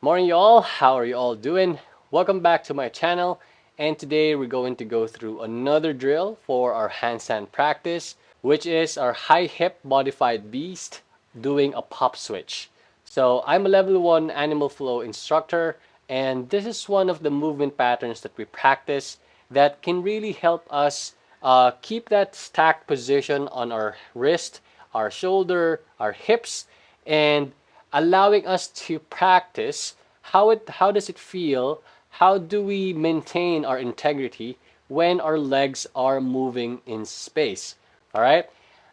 Morning, y'all. How are you all doing? Welcome back to my channel. And today we're going to go through another drill for our handstand practice, which is our high hip modified beast doing a pop switch. So I'm a level 1 animal flow instructor, and this is one of the movement patterns that we practice that can really help us keep that stacked position on our wrist, our shoulder, our hips, and allowing us to practice how does it feel, how do we maintain our integrity when our legs are moving in space. All right,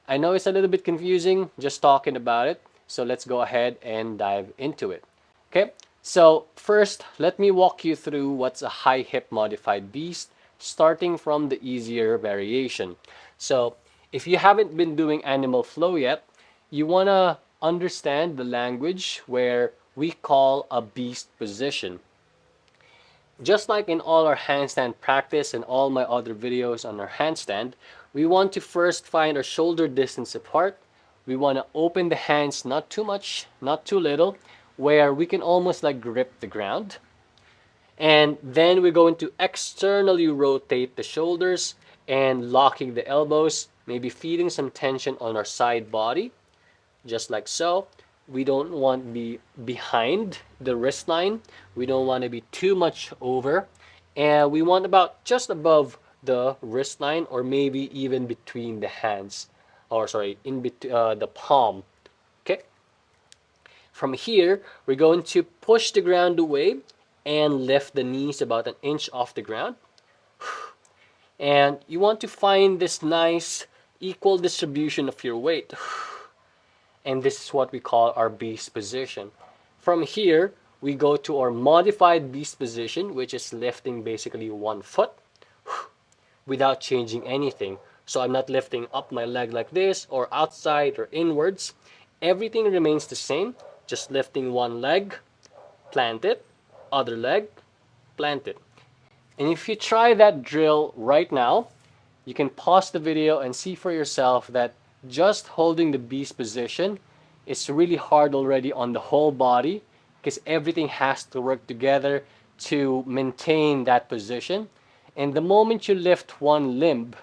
I know it's a little bit confusing just talking about it, so let's go ahead and dive into it. Okay, so first let me walk you through what's a high hip modified beast, starting from the easier variation. So if you haven't been doing animal flow yet, you want to understand the language where we call a beast position. Just like in all our handstand practice and all my other videos on our handstand, we want to first find our shoulder distance apart. We want to open the hands not too much, not too little, where we can almost like grip the ground. And then we're going to externally rotate the shoulders and locking the elbows, maybe feeling some tension on our side body just like so. We don't want to be behind the wrist line. We don't want to be too much over. And we want about just above the wrist line, or maybe even between the hands, or sorry, in the palm. Okay. From here, we're going to push the ground away and lift the knees about an inch off the ground. And you want to find this nice equal distribution of your weight. And this is what we call our beast position. From here, we go to our modified beast position, which is lifting basically 1 foot without changing anything. So I'm not lifting up my leg like this or outside or inwards. Everything remains the same, just lifting one leg, plant it, other leg, plant it. And if you try that drill right now, you can pause the video and see for yourself that just holding the beast position is really hard already on the whole body, because everything has to work together to maintain that position. And the moment you lift one limb,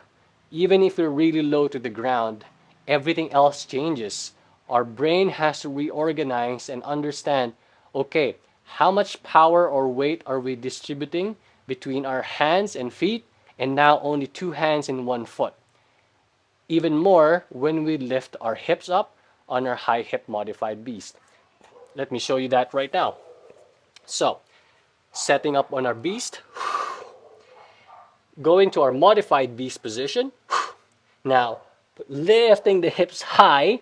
even if you're really low to the ground, everything else changes. Our brain has to reorganize and understand, okay, how much power or weight are we distributing between our hands and feet, and now only two hands and 1 foot. Even more when we lift our hips up on our high hip modified beast. Let me show you that right now. So, setting up on our beast, going to our modified beast position. Now, lifting the hips high,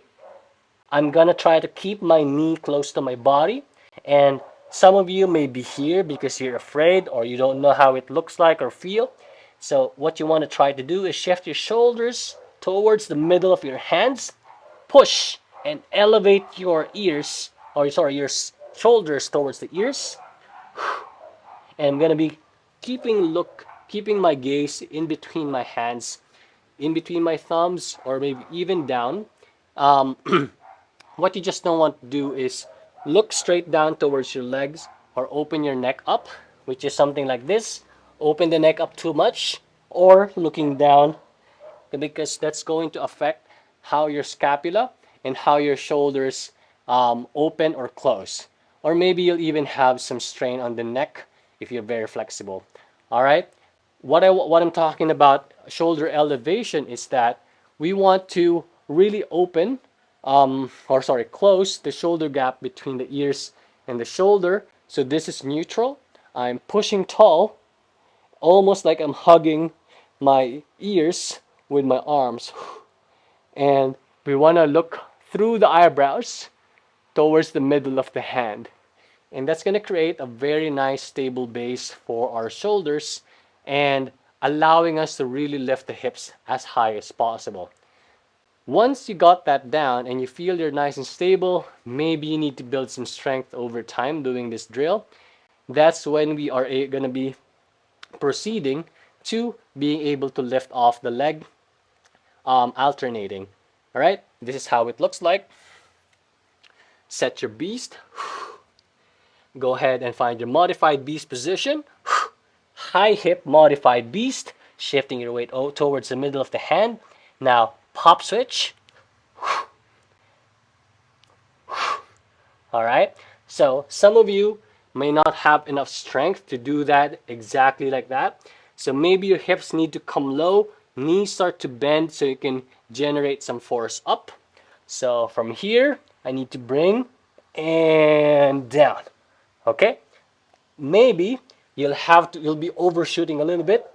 I'm gonna try to keep my knee close to my body. And some of you may be here because you're afraid or you don't know how it looks like or feel. So what you want to try to do is shift your shoulders towards the middle of your hands, push and elevate your ears, or sorry, your shoulders towards the ears. And I'm gonna be keeping my gaze in between my hands, in between my thumbs, or maybe even down. Um, what you just don't want to do is look straight down towards your legs or open your neck up, which is something like this. Open the neck up too much, or looking down, because that's going to affect how your scapula and how your shoulders open or close. Or maybe you'll even have some strain on the neck if you're very flexible. All right. What I'm talking about shoulder elevation is that we want to really open, or sorry, close the shoulder gap between the ears and the shoulder. So this is neutral. I'm pushing tall, almost like I'm hugging my ears with my arms. And we want to look through the eyebrows towards the middle of the hand. And that's going to create a very nice stable base for our shoulders and allowing us to really lift the hips as high as possible. Once you got that down and you feel you're nice and stable, maybe you need to build some strength over time doing this drill. That's when we are going to be proceeding to being able to lift off the leg, alternating. All right, this is how it looks like. Set your beast. Go ahead and find your modified beast position. High hip modified beast, shifting your weight towards the middle of the hand. Now, pop switch. All right. So some of you may not have enough strength to do that exactly like that. So maybe your hips need to come low, knees start to bend so you can generate some force up. So from here, I need to bring and down. Okay? Maybe you'll be overshooting a little bit,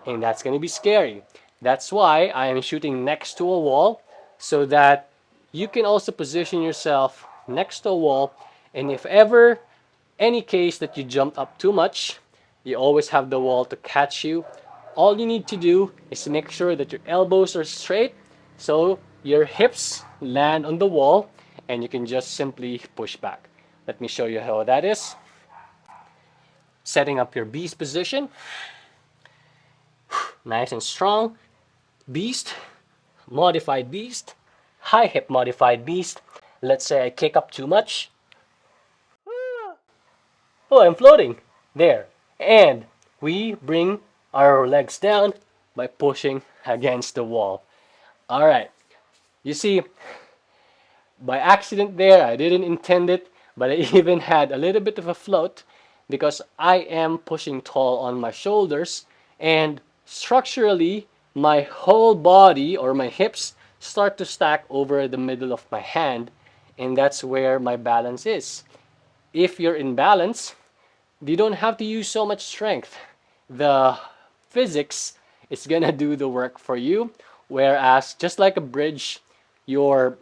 and that's going to be scary. That's why I am shooting next to a wall so that you can also position yourself next to a wall, and if ever any case that you jumped up too much, you always have the wall to catch you. All you need to do is to make sure that your elbows are straight so your hips land on the wall and you can just simply push back. Let me show you how that is. Setting up your beast position. Nice and strong. Beast, modified beast, high hip modified beast. Let's say I kick up too much. Oh, I'm floating. There. And we bring our legs down by pushing against the wall. All right. You see, by accident there, I didn't intend it, but I even had a little bit of a float because I am pushing tall on my shoulders, and structurally my whole body or my hips start to stack over the middle of my hand, and that's where my balance is. If you're in balance, you don't have to use so much strength. The physics is gonna do the work for you. Whereas, just like a bridge, your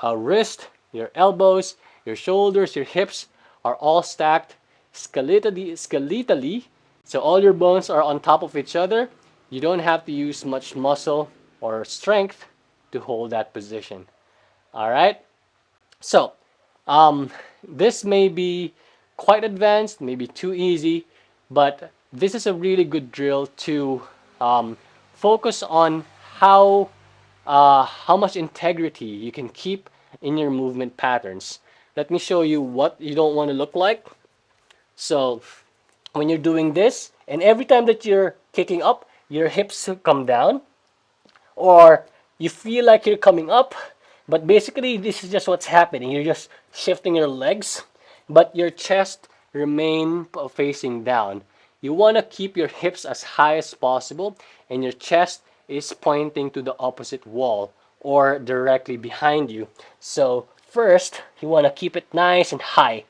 wrist, your elbows, your shoulders, your hips are all stacked skeletally. So all your bones are on top of each other. You don't have to use much muscle or strength to hold that position. All right. So, um, this may be quite advanced, maybe too easy, but this is a really good drill to focus on how how much integrity you can keep in your movement patterns. Let me show you what you don't want to look like. So, when you're doing this, and every time that you're kicking up, your hips come down, or you feel like you're coming up, but basically this is just what's happening. You're just shifting your legs, but your chest remain facing down. You want to keep your hips as high as possible, and your chest is pointing to the opposite wall or directly behind you. So first, you want to keep it nice and high,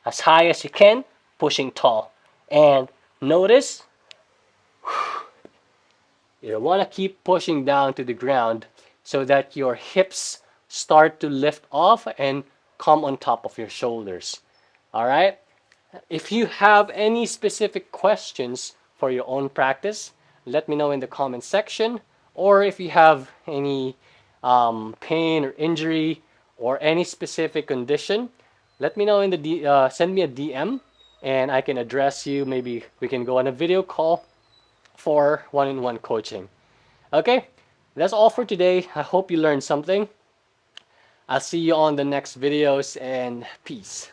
as high as you can, pushing tall. And notice you want to keep pushing down to the ground so that your hips start to lift off and come on top of your shoulders. All right? If you have any specific questions for your own practice, let me know in the comment section. Or if you have any pain or injury or any specific condition, let me know in the send me a DM and I can address you. Maybe we can go on a video call for one-on-one coaching. Okay, that's all for today. I hope you learned something. I'll see you on the next videos, and peace.